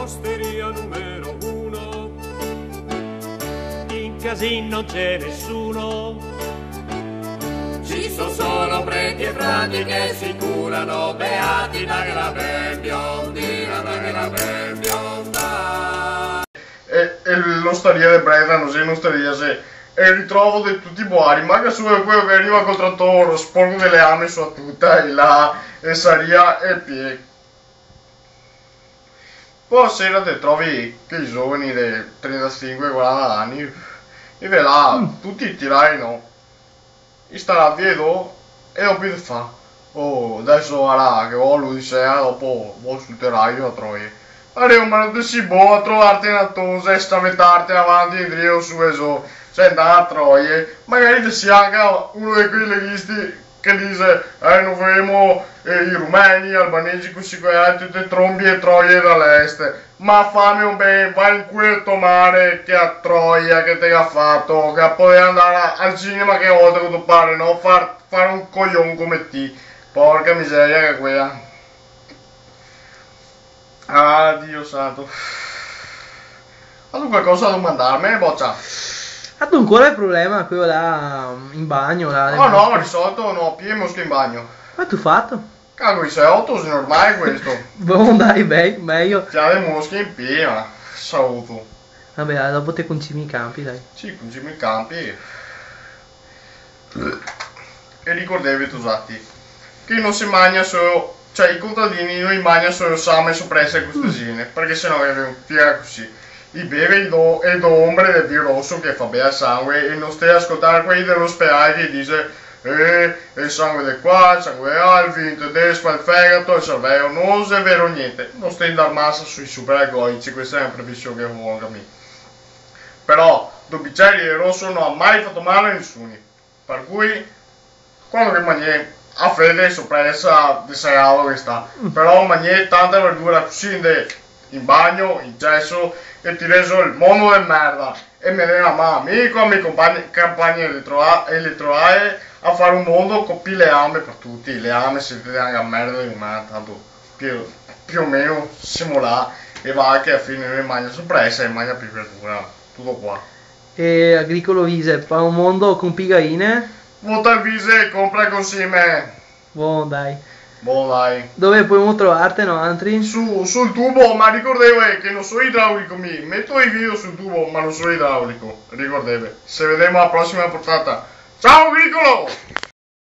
osteria numero 1. In casino non c'è nessuno, ci sono solo preti e frati che si curano, beati da che la ben biondina, da che la ben bionda. E l'osteria di Breda non è un'osteria se e il ritrovo di tutti i buoni, ma che su è quello che arriva col trattore, sporco delle ame su a tutta e là e saria e pie. Poi sera te trovi che i giovani di 35-40 anni e ve là tutti tirai no e starà dietro e dopo ti fa oh adesso là che ho lui sera dopo vuoi sul terrario a troie arrivo ma non ti si può a trovarti una tosa e stavettarti avanti e indietro su e su cioè andare a troie magari ti si anche uno di quei leghisti che dice non vedremo i rumeni, gli albanesi, così tutte trombi e troie dall'est, ma fammi un bene, vai in questo mare che a Troia che te ha fatto, che puoi andare al cinema che volta che tu pare, no? Fare un coglione come te, porca miseria che quella. Ah, Dio santo. Ma tu qualcosa da domandarmi, boccia? Ah, tu ancora il problema, quello là in bagno? Là, no, no, risolto, no, più mosche in bagno. Ma tu fatto? Cago, i 6-8 sono ormai questo. Boh, dai, meglio. C'ha le mosche in piena, saluto. Vabbè, dai, dopo te concimi i campi, dai. Sì, concimi i campi. E ricordavi usati che non si mangia solo, cioè i contadini non mangiano solo same soppresse e costosine, perché sennò è figa così. I beve il do ombre del vino rosso che fa bene al sangue e non stai a ascoltare quelli dell'ospedale che dice il sangue di qua, il sangue là, il vino tedesco, il fegato, il cervello, non è vero niente, non stai in dar massa sui superalcolici, questa è una previsione che vuole a me. Però, due bicchieri di rosso non ha mai fatto male a nessuno, per cui, quando che mangi a fede soppressa di cereale che sta, però mangi tanta verdura così in bagno, in gesso, e ti reso il mondo di merda e me ne ama amico, a miei compagni elettorali a fare un mondo con più le ame per tutti, le ame si vede anche a merda di umana, tanto più o meno siamo là e va che a fine noi mangia soppressa e mangia più verdura, tutto qua. E Agricolo Vise, fa un mondo con pigaine? Vota il Vise e compra così me. Buon dai. Buon dai. Dove possiamo trovarti, no, altri? Sul tubo, ma ricordavo che non sono idraulico, mi metto i video sul tubo, ma non sono idraulico, ricordate. Se vediamo alla prossima portata. Ciao Agricolo!